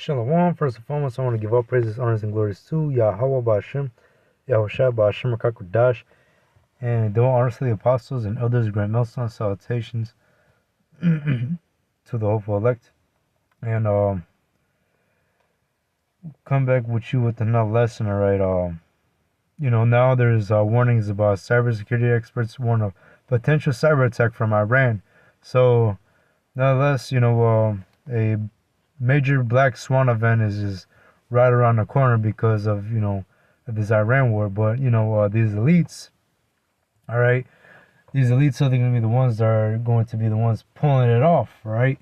Shalom. First and foremost, I want to give all praises, honors, and glories to Yahweh Ba'Shem, Yahushua Ba'Shem Rakakudash, and the honestly apostles and elders, grand milestones, salutations to the hopeful elect. And come back with you with another lesson, alright? Now there's warnings about cybersecurity experts warn of potential cyber attack from Iran. So, nonetheless, a major black swan event is right around the corner because of this Iran war. But these elites, all right, these elites are going to be the ones that are going to be the ones pulling it off, right?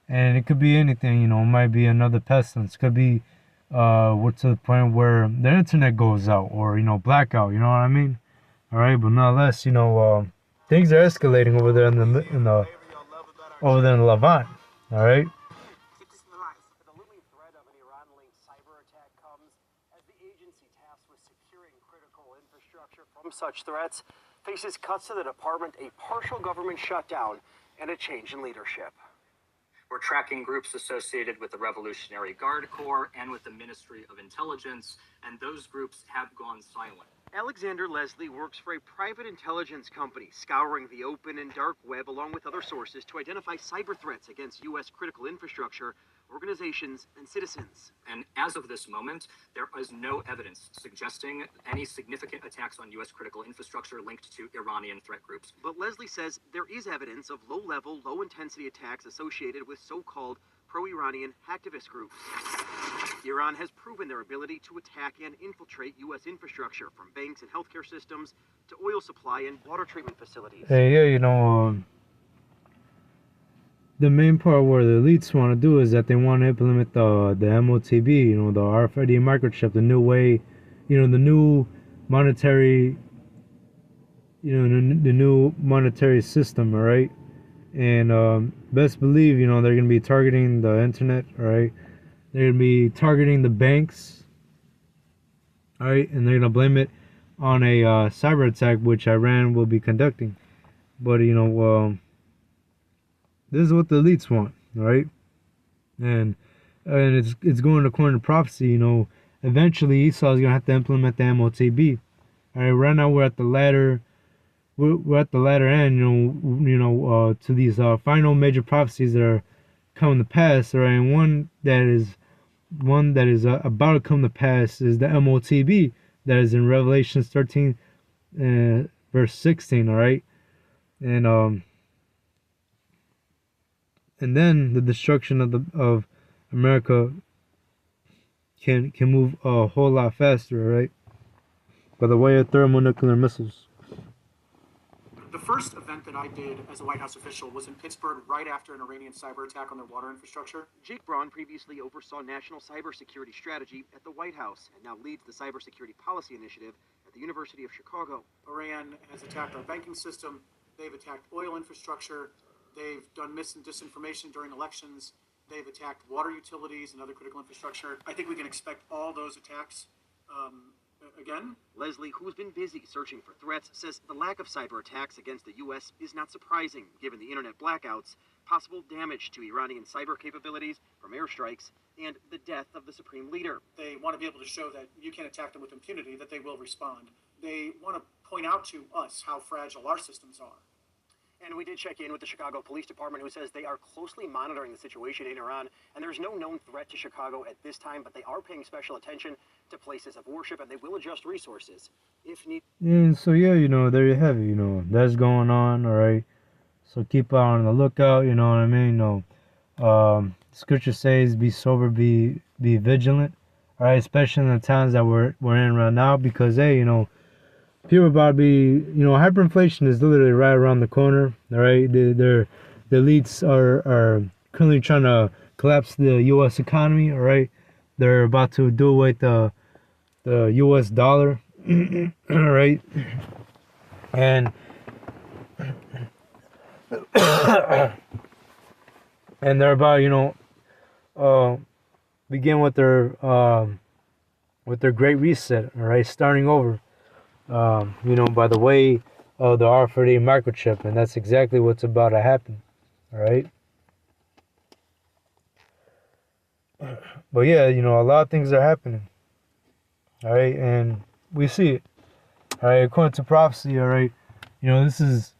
And it could be anything, it might be another pestilence, could be we're to the point where the internet goes out, or blackout, you know what I mean? All right, but nonetheless, things are escalating over there in the over there in Levant, all right. From such threats faces cuts to the department, a partial government shutdown, and a change in leadership. We're tracking groups associated with the Revolutionary Guard Corps and with the Ministry of Intelligence, and those groups have gone silent. Alexander Leslie works for a private intelligence company, scouring the open and dark web along with other sources to identify cyber threats against U.S. critical infrastructure, organizations, and citizens. And as of this moment, there is no evidence suggesting any significant attacks on U.S. critical infrastructure linked to Iranian threat groups. But Leslie says there is evidence of low-level, low-intensity attacks associated with so-called pro-Iranian hacktivist groups. Iran has proven their ability to attack and infiltrate U.S. infrastructure, from banks and healthcare systems to oil supply and water treatment facilities. Hey, yeah, the main part where the elites want to do is that they want to implement the MOTB, the RFID microchip, the new way, the new monetary, the new monetary system, all right? And best believe, they're going to be targeting the internet, all right? They're going to be targeting the banks, all right? And they're going to blame it on a cyber attack, which Iran will be conducting. But, this is what the elites want, all right? And it's going according to prophecy, eventually Esau is going to have to implement the MOTB. All right, right now we're at the latter end, to these final major prophecies that are coming to pass, all right? And one that is about to come to pass is the MOTB that is in Revelation 13, verse 16, all right? And then the destruction of America can move a whole lot faster, right? By the way of thermonuclear missiles. The first event that I did as a White House official was in Pittsburgh right after an Iranian cyber attack on their water infrastructure. Jake Braun previously oversaw national cybersecurity strategy at the White House and now leads the Cybersecurity Policy Initiative at the University of Chicago. Iran has attacked our banking system. They've attacked oil infrastructure. They've done mis and disinformation during elections. They've attacked water utilities and other critical infrastructure. I think we can expect all those attacks again. Leslie, who's been busy searching for threats, says the lack of cyber attacks against the U.S. is not surprising, given the internet blackouts, possible damage to Iranian cyber capabilities from airstrikes, and the death of the supreme leader. They want to be able to show that you can't attack them with impunity, that they will respond. They want to point out to us how fragile our systems are. And we did check in with the Chicago Police Department, who says they are closely monitoring the situation in Iran, and there's no known threat to Chicago at this time, but they are paying special attention to places of worship, and they will adjust resources if need. And so, yeah, there you have it, that's going on, all right? So keep on the lookout, you know what I mean? Scripture says, be sober, be vigilant, all right? Especially in the times that we're in right now, because, hey, people about to be, hyperinflation is literally right around the corner, all right? The elites are currently trying to collapse the U.S. economy, all right? They're about to do away with the U.S. dollar, all right? And and they're about, begin with their great reset, all right? Starting over. By the way of the RFID microchip, and that's exactly what's about to happen, all right? But yeah, you know, a lot of things are happening. All right, and we see it. All right, according to prophecy. All right, you know, this is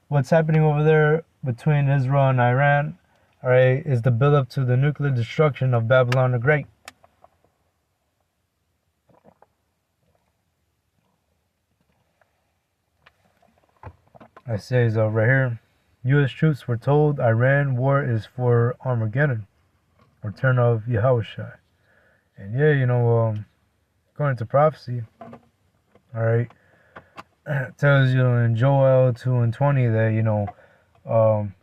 what's happening over there between Israel and Iran. All right, is the build up to the nuclear destruction of Babylon the Great. It says right here, U.S. troops were told Iran war is for Armageddon, return of Yahushua. And yeah, you know, according to prophecy, all right, it tells you in Joel 2:20 that, you know, um,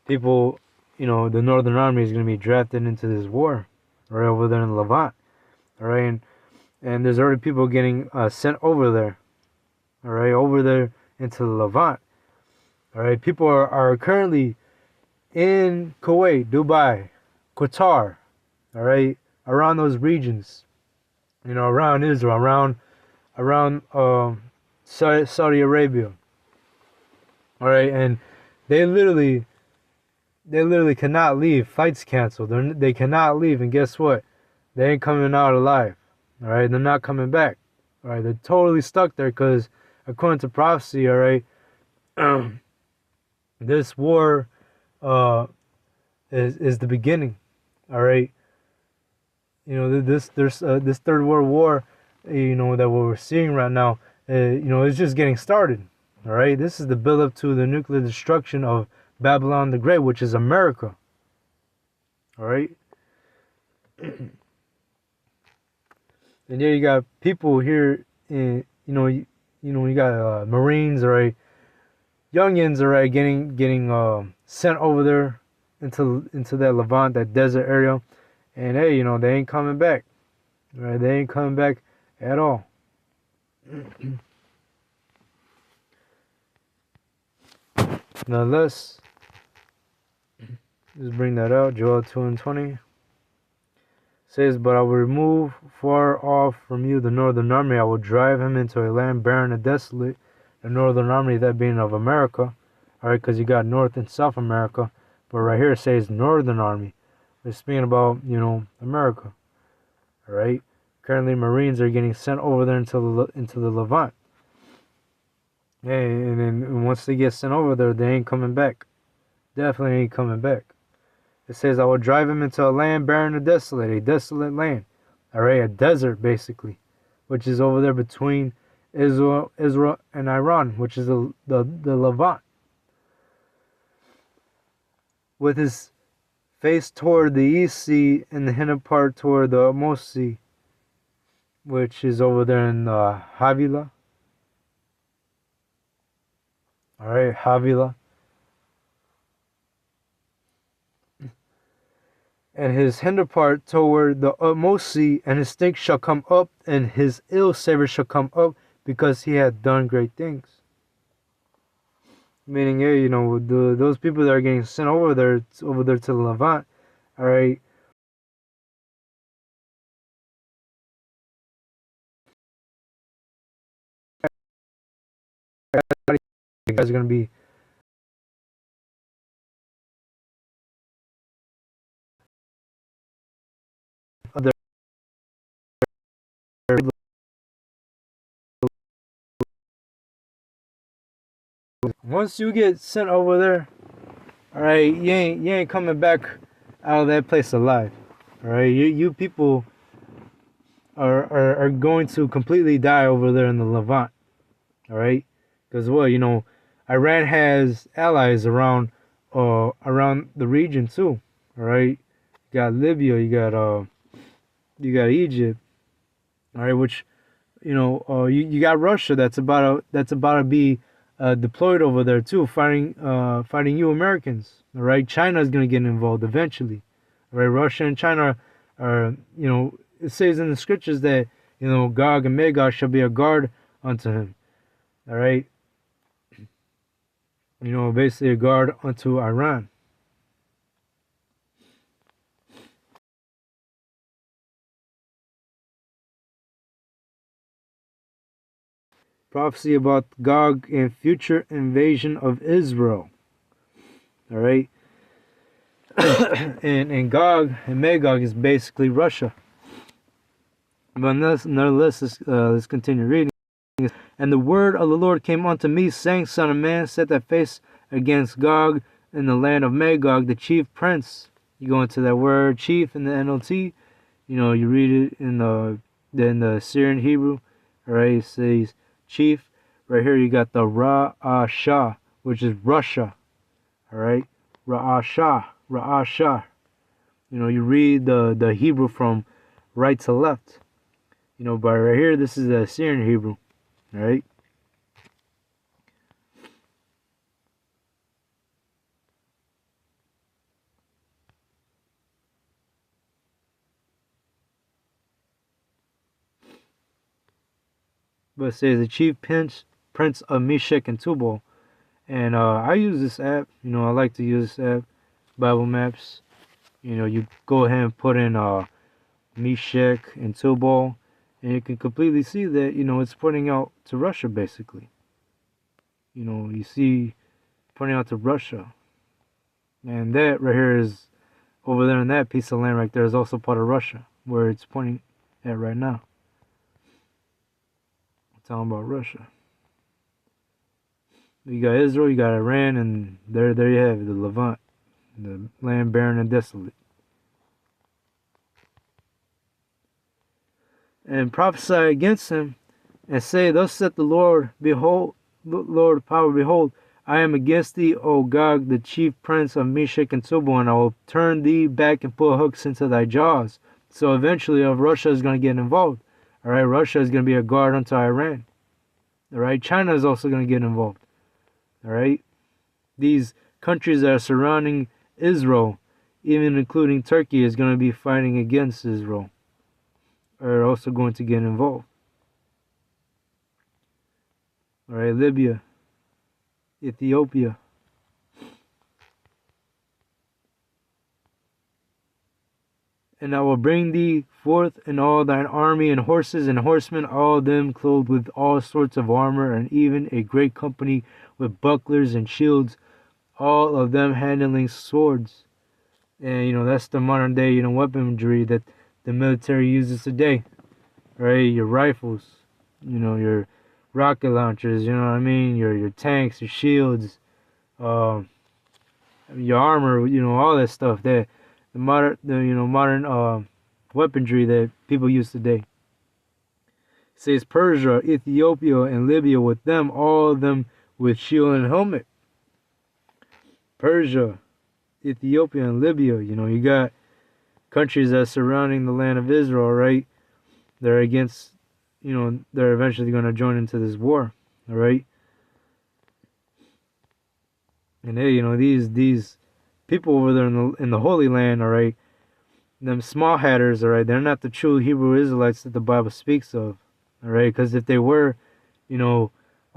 people, you know, the Northern Army is going to be drafted into this war right over there in Levant. All right, and there's already people getting sent over there. All right, over there into the Levant. All right, people are currently in Kuwait, Dubai, Qatar. All right, around those regions, you know, around Israel, around Saudi Arabia. All right, and they literally cannot leave. Flights canceled. They cannot leave, and guess what? They ain't coming out alive. All right, they're not coming back. All right, they're totally stuck there because, according to prophecy, all right, this war is the beginning. All right, you know, this Third World War, you know, that what we're seeing right now, you know, it's just getting started. All right, this is the build up to the nuclear destruction of Babylon the Great, which is America. All right. And yeah, you got people here in, you got Marines, all right, youngins, all right, getting sent over there into that Levant, that desert area, and hey, you know, they ain't coming back, all right, they ain't coming back at all. Now let's just bring that out. Joel 2:20 says, "But I will remove far off from you the northern army. I will drive him into a land barren and desolate." The northern army, that being of America, all right, because you got North and South America, but right here it says northern army. It's speaking about, you know, America, all right. Currently, Marines are getting sent over there into the Levant. Hey, and then once they get sent over there, they ain't coming back. Definitely ain't coming back. It says, "I will drive him into a land barren and desolate," a desolate land, all right, a desert basically, which is over there between Israel and Iran, which is the Levant, with his face toward the East Sea and the inner part toward the Most Sea, which is over there in Havilah. All right, Havilah. And his hinder part toward the utmost sea, and his stink shall come up, and his ill savor shall come up, because he had done great things. Meaning, yeah, you know, those people that are getting sent over there to the Levant, all right. You guys are gonna be other. Once you get sent over there, all right, you ain't coming back out of that place alive. All right, you people are going to completely die over there in the Levant. All right, because well, you know, Iran has allies around the region too. All right, you got Libya, you got Egypt. All right, which, you know, you got Russia that's about to be deployed over there too, fighting you Americans. All right, China is gonna get involved eventually. All right, Russia and China are, you know, it says in the scriptures that, you know, Gog and Magog shall be a guard unto him. All right, you know, basically a guard unto Iran. Prophecy about Gog and future invasion of Israel. All right. and Gog and Magog is basically Russia. But nonetheless, let's continue reading. And the word of the Lord came unto me, saying, Son of man, set thy face against Gog in the land of Magog, the chief prince. You go into that word chief in the NLT. You read it in the Syrian Hebrew. All right, it says chief. Right here, you got the Ra'ashah, which is Russia. All right, Ra'ashah. You read the Hebrew from right to left. But right here, this is the Syrian Hebrew. All right. But it says the chief prince of Meshech and Tubal. And I use this app. I like to use this app, Bible Maps. You go ahead and put in Meshech and Tubal, and you can completely see that, it's pointing out to Russia, basically. You see pointing out to Russia. And that right here is, over there in that piece of land right there, is also part of Russia, where it's pointing at right now. I'm talking about Russia. You got Israel, you got Iran, and there you have it, the Levant, the land barren and desolate. And prophesy against him, and say, Thus saith the Lord, behold, Lord of power, behold, I am against thee, O Gog, the chief prince of Meshech and Tubal, and I will turn thee back and put hooks into thy jaws. So eventually, Russia is going to get involved. All right, Russia is going to be a guard unto Iran. All right, China is also going to get involved. All right, these countries that are surrounding Israel, even including Turkey, is going to be fighting against Israel, are also going to get involved. All right, Libya, Ethiopia. And I will bring thee forth in all thine army, and horses and horsemen, all of them clothed with all sorts of armor, and even a great company with bucklers and shields, all of them handling swords. And that's the modern day weaponry that the military uses today, right? Your rifles, your rocket launchers, your tanks, your shields, your armor, all that stuff. That the modern weaponry that people use today. It says Persia, Ethiopia, and Libya, with them, all of them with shield and helmet. Persia, Ethiopia, and Libya. You got countries that are surrounding the land of Israel, right? They're against, they're eventually going to join into this war, all right? And hey, these people over there in the Holy Land, all right, them small hatters, all right, they're not the true Hebrew Israelites that the Bible speaks of, all right? Because if they were,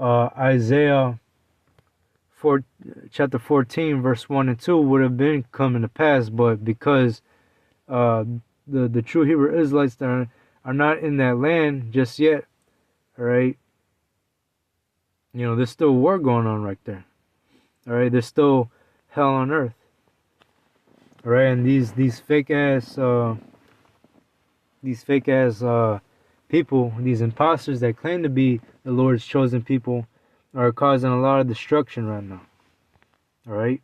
Isaiah chapter 14, verse 1 and 2 would have been coming to pass, but because the true Hebrew Israelites that are not in that land just yet, all right, there's still war going on right there, all right, there's still hell on earth, all right, and these fake ass people, these imposters that claim to be the Lord's chosen people, are causing a lot of destruction right now. All right.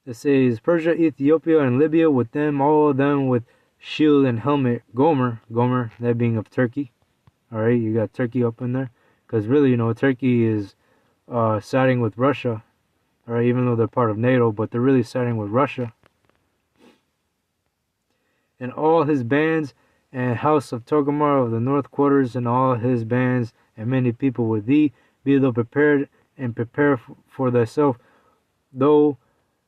It says Persia, Ethiopia, and Libya, with them, all of them with shield and helmet. Gomer, that being of Turkey. All right, you got Turkey up in there, because really, Turkey is siding with Russia. All right, even though they're part of NATO, but they're really siding with Russia. And all his bands, and house of Togarmah of the north quarters, and all his bands, and many people with thee, be thou prepared, and prepare for thyself, though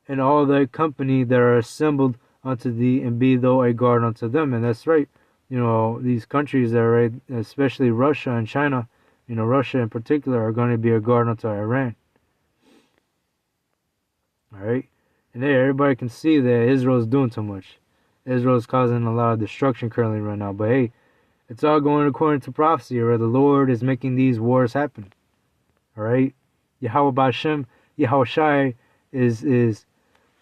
and all thy company that are assembled unto thee, and be thou a guard unto them. And that's right, these countries that are right, especially Russia and China, Russia in particular, are going to be a guard unto Iran. All right, and there everybody can see that Israel is doing too much. Israel is causing a lot of destruction currently right now. But hey, it's all going according to prophecy, where the Lord is making these wars happen. All right, Yahweh Bashem, Yahweh Shai is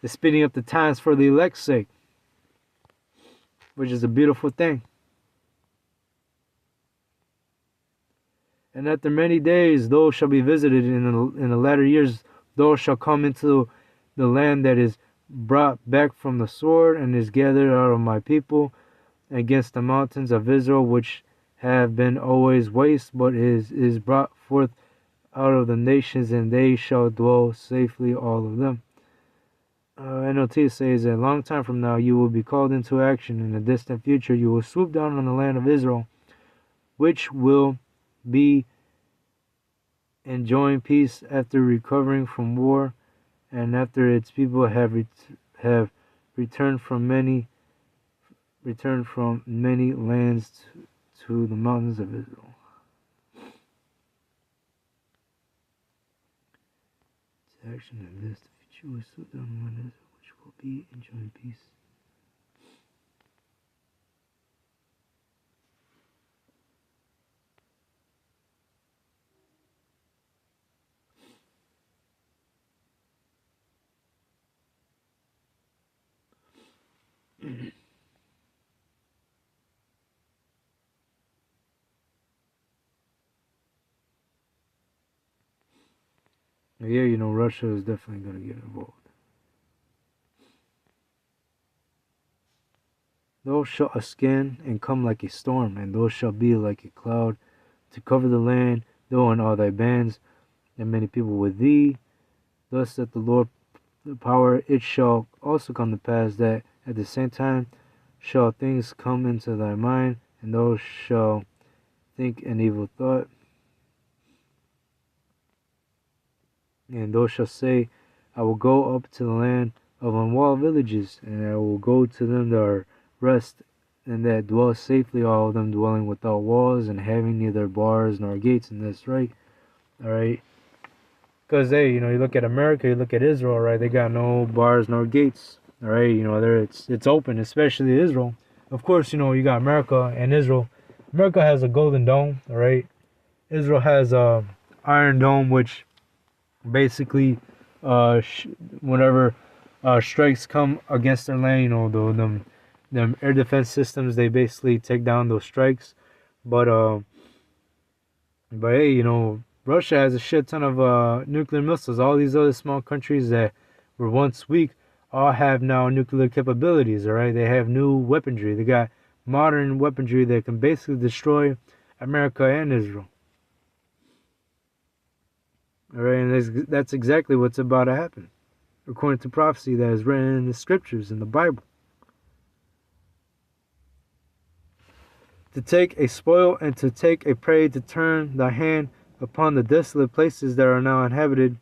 speeding up the times for the elect's sake, which is a beautiful thing. And after many days, those shall be visited in the latter years. Those shall come into the land that is brought back from the sword, and is gathered out of my people against the mountains of Israel, which have been always waste, but is brought forth out of the nations, and they shall dwell safely, all of them. NLT says that a long time from now you will be called into action. In the distant future you will swoop down on the land of Israel, which will be enjoying peace after recovering from war, and after its people have returned from many lands to the mountains of Israel. To action of this, the future will swoop down on Israel, which will be enjoying peace. Yeah, you know, Russia is definitely going to get involved. Those shall ascend and come like a storm, and those shall be like a cloud to cover the land, thou and all thy bands, and many people with thee. Thus saith the Lord the power. It shall also come to pass that at the same time shall things come into thy mind, and thou shalt think an evil thought. And thou shalt say, I will go up to the land of unwalled villages, and I will go to them that are rest, and that dwell safely, all of them dwelling without walls, and having neither bars nor gates. And that's right. Alright. Because you know, you look at America, you look at Israel, right? They got no bars nor gates. Alright, you know, it's open, especially Israel. Of course, you know, you got America and Israel. America has a golden dome, alright? Israel has a iron dome, which basically whenever strikes come against their land, you know, them air defense systems, they basically take down those strikes. But hey, you know, Russia has a shit ton of nuclear missiles. All these other small countries that were once weak all have now nuclear capabilities, alright? They have new weaponry. They got modern weaponry that can basically destroy America and Israel. Alright, and that's exactly what's about to happen, according to prophecy that is written in the scriptures, in the Bible. To take a spoil and to take a prey, to turn thy hand upon the desolate places that are now inhabited,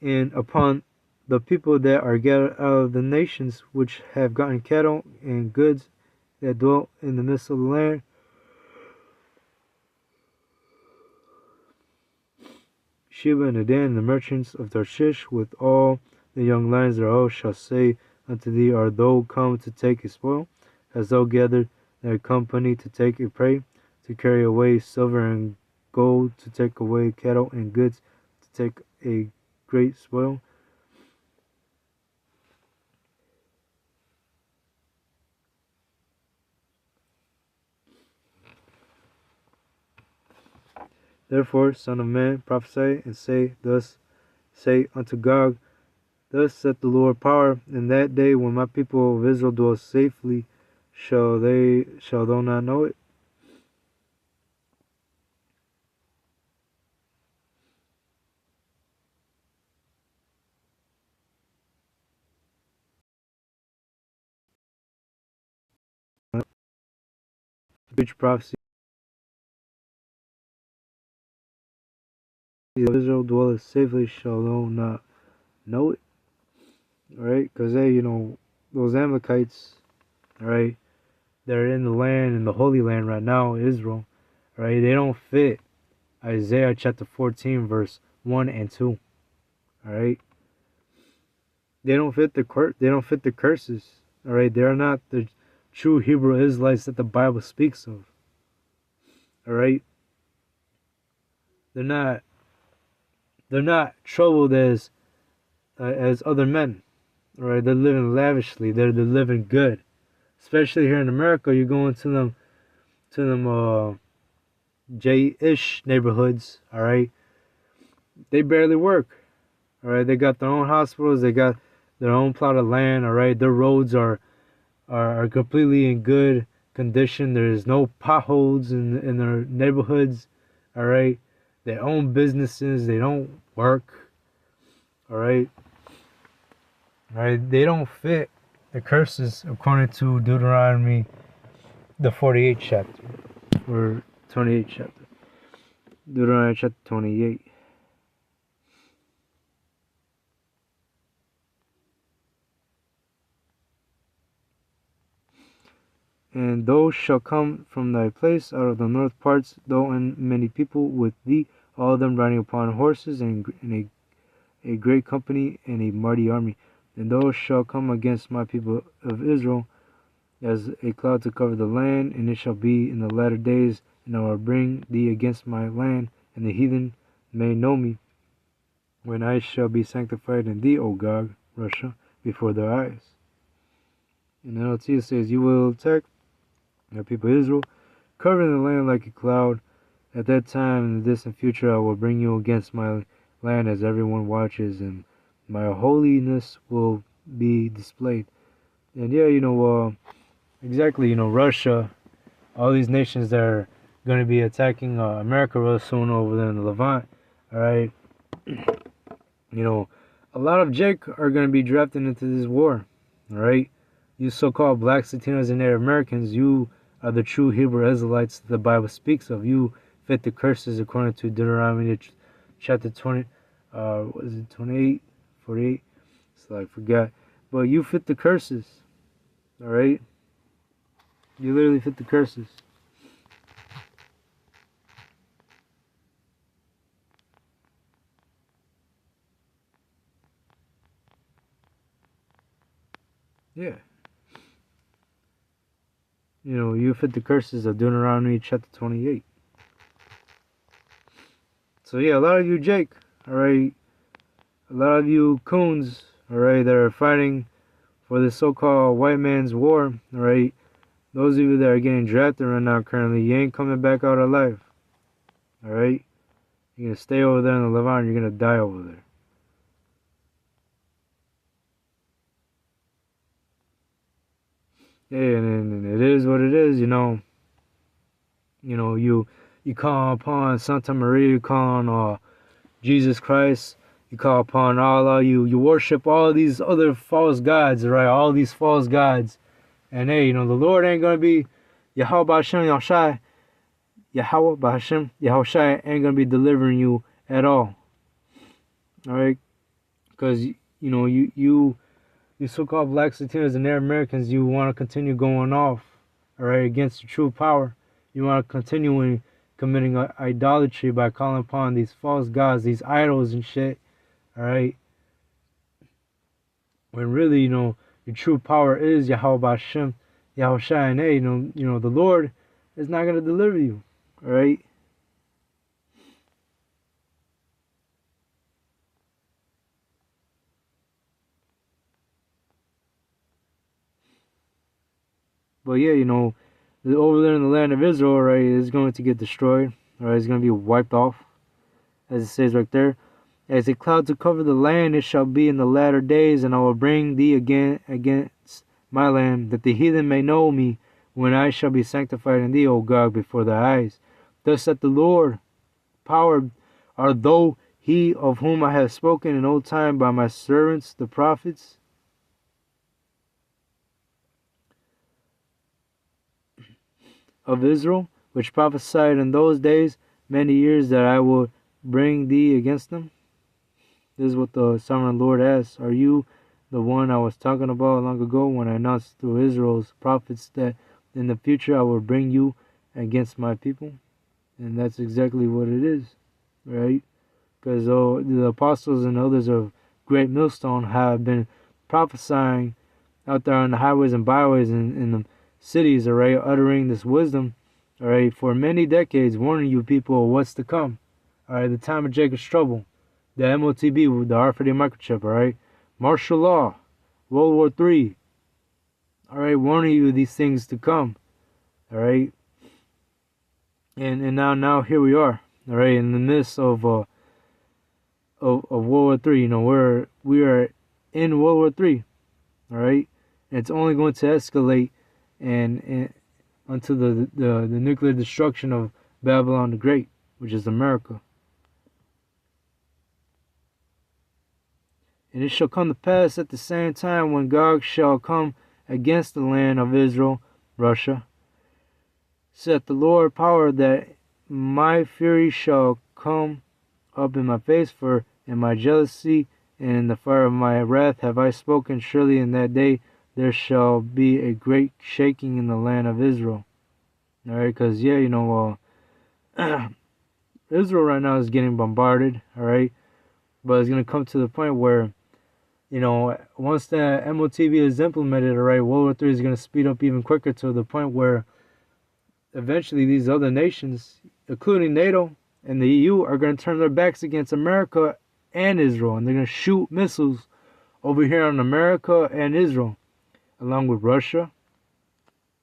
and upon the people that are gathered out of the nations, which have gotten cattle and goods, that dwell in the midst of the land. Sheba and Dedan and the merchants of Tarshish with all the young lions thereof shall say unto thee, Art thou come to take a spoil? Hast thou gathered thy company to take a prey, to carry away silver and gold, to take away cattle and goods, to take a great spoil? Therefore, son of man, prophesy and say, Thus say unto Gog, Thus saith the Lord power, in that day when my people of Israel dwell safely, shall thou not know it? Which prophecy of Israel dwelleth safely, shall thou not know it? Alright, because you know, those Amalekites, alright, they're in the land, in the Holy Land right now, Israel, right? They don't fit Isaiah chapter 14, verse 1 and 2. Alright? They don't fit the curses. Alright? They're not the true Hebrew Israelites that the Bible speaks of. Alright? they're not troubled as other men. Right? They're living lavishly. They're living good. Especially here in America, you go into them J-ish neighborhoods. All right, they barely work. All right, they got their own hospitals. They got their own plot of land. All right, their roads are completely in good condition. There's no potholes in their neighborhoods. All right, they own businesses. They don't work. All right. All right, they don't fit the curses according to Deuteronomy, the 48th chapter, or 28th chapter. Deuteronomy chapter 28. And those shall come from thy place out of the north parts, though and many people with thee, all of them riding upon horses, and a great company, and a mighty army. And those shall come against my people of Israel as a cloud to cover the land, and it shall be in the latter days, and I will bring thee against my land, and the heathen may know me, when I shall be sanctified in thee, O Gog, Russia, before their eyes. And NLT says, you will attack the people of Israel, covering the land like a cloud. At that time, in the distant future, I will bring you against my land as everyone watches, and my holiness will be displayed. And yeah, exactly, Russia, all these nations that are going to be attacking America real soon over there in the Levant, all right? A lot of Jake are going to be drafted into this war, all right? You so-called blacks, Latinos, and Native Americans, you are the true Hebrew Israelites that the Bible speaks of. You fit the curses according to Deuteronomy chapter 20, was it 28, 48? So I forgot. But you fit the curses, all right? You literally fit the curses. Yeah. You fit the curses of Deuteronomy chapter 28. So yeah, a lot of you Jake, all right? A lot of you coons, all right, that are fighting for this so-called white man's war, all right? Those of you that are getting drafted right now currently, you ain't coming back out alive, all right? You're going to stay over there in the Levant, you're going to die over there. Yeah, and it is what it is, you call upon Santa Maria, you call on Jesus Christ, you call upon Allah, you worship all these other false gods, right? All these false gods. And hey, the Lord ain't gonna be Yahweh B'Hashem Yahushai. Yahweh B'Hashem Yahushai ain't gonna be delivering you at all. Alright? Because you so-called blacks, Latinos, and Native Americans, you want to continue going off, all right, against the true power. You want to continue committing idolatry by calling upon these false gods, these idols and shit, all right. When really, your true power is Yahweh B'Hashem, Yahushai, and hey, the Lord is not gonna deliver you, all right. But yeah, over there in the land of Israel, right, is going to get destroyed. Right, it's going to be wiped off, as it says right there. As a cloud to cover the land, it shall be in the latter days, and I will bring thee again against my land, that the heathen may know me, when I shall be sanctified in thee, O God, before thy eyes. Thus saith the Lord, power are thou he of whom I have spoken in old time by my servants the prophets. Of Israel, which prophesied in those days many years that I will bring thee against them. This is what the sovereign Lord asks. Are you the one I was talking about long ago when I announced through Israel's prophets that in the future I will bring you against my people? And that's exactly what it is, right? Because the apostles and others of Great Millstone have been prophesying out there on the highways and byways in the cities, all right, uttering this wisdom, all right, for many decades, warning you people of what's to come, All right, the time of Jacob's trouble, the MOTB, the RFID microchip. All right, martial law, World War III. All right, warning you of these things to come. All right, and now here we are. All right, in the midst of World War III. You know, we are in World War III. All right, and it's only going to escalate and until the nuclear destruction of Babylon the Great, which is America. And it shall come to pass at the same time when Gog shall come against the land of Israel, Russia, saith the Lord power, that my fury shall come up in my face, for in my jealousy and in the fire of my wrath have I spoken. Surely in that day there shall be a great shaking in the land of Israel. All right, because yeah, you know, Israel right now is getting bombarded. All right, but it's gonna come to the point where, you know, once the MOTV is implemented, all right, World War III is gonna speed up even quicker to the point where eventually these other nations, including NATO and the EU, are gonna turn their backs against America and Israel, and they're gonna shoot missiles over here on America and Israel, along with Russia.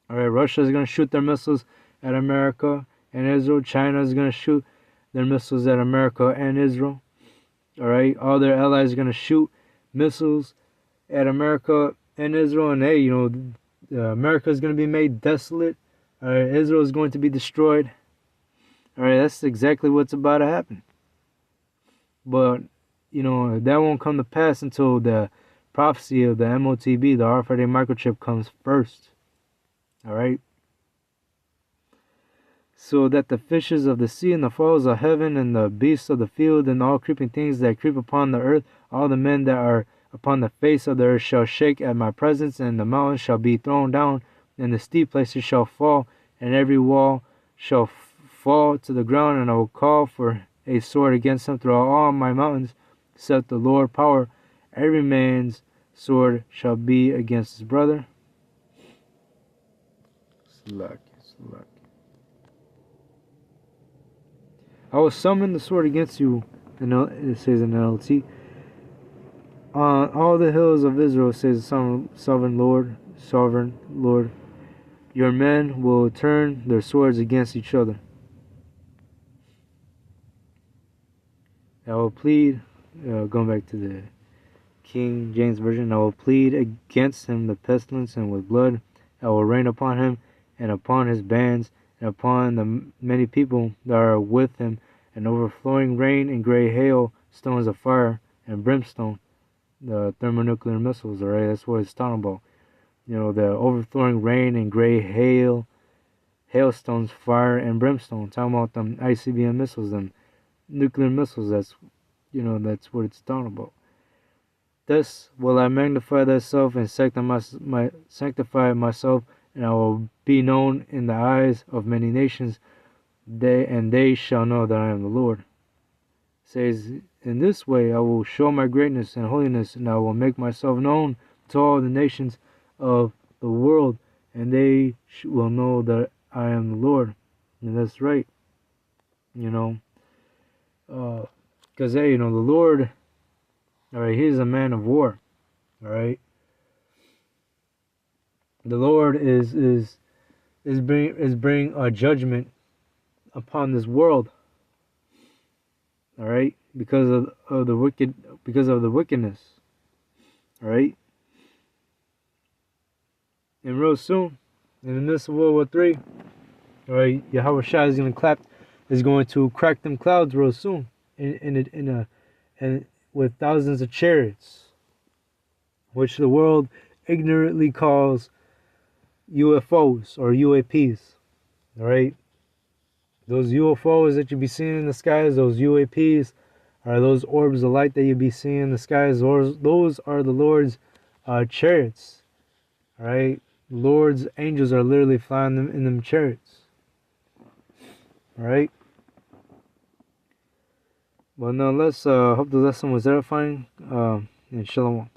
All right, Russia is going to shoot their missiles at America and Israel. China is going to shoot their missiles at America and Israel. All right, all their allies are going to shoot missiles at America and Israel. And hey, you know, America is going to be made desolate. All right, Israel is going to be destroyed. All right, that's exactly what's about to happen. But, you know, that won't come to pass until the prophecy of the MOTB, the RFID microchip, comes first. All right. So that the fishes of the sea and the fowls of heaven and the beasts of the field and all creeping things that creep upon the earth, all the men that are upon the face of the earth shall shake at my presence, and the mountains shall be thrown down, and the steep places shall fall, and every wall shall fall to the ground, and I will call for a sword against them throughout all my mountains, saith the Lord power. Every man's sword shall be against his brother. Slack. I will summon the sword against you, and it says in NLT. On all the hills of Israel, says the sovereign Lord, your men will turn their swords against each other. I will plead, going back to the King James Version, I will plead against him the pestilence, and with blood I will rain upon him, and upon his bands, and upon the many people that are with him, and overflowing rain and gray hail, stones of fire and brimstone, the thermonuclear missiles. All right, that's what it's talking about. You know, the overflowing rain and gray hail, hailstones, fire and brimstone. Talking about them ICBM missiles, them nuclear missiles. That's, you know, that's what it's talking about. Thus will I magnify thyself and sanctify myself, and I will be known in the eyes of many nations, they shall know that I am the Lord. It says, in this way I will show my greatness and holiness, and I will make myself known to all the nations of the world, and they will know that I am the Lord. And that's right. You know, because hey, you know, the Lord, all right, he's a man of war. All right. The Lord is bringing a judgment upon this world. All right, because of the wickedness. All right, and real soon, in the midst of World War III, all right, Yahweh Shai is going to crack them clouds real soon, and with thousands of chariots, which the world ignorantly calls UFOs or UAPs. All right, those UFOs that you be seeing in the skies, those UAPs, are those orbs of light that you be seeing in the skies. Those are the Lord's chariots. All right, Lord's angels are literally flying them in them chariots. All right. Well, now let's hope the lesson was edifying. And shalom.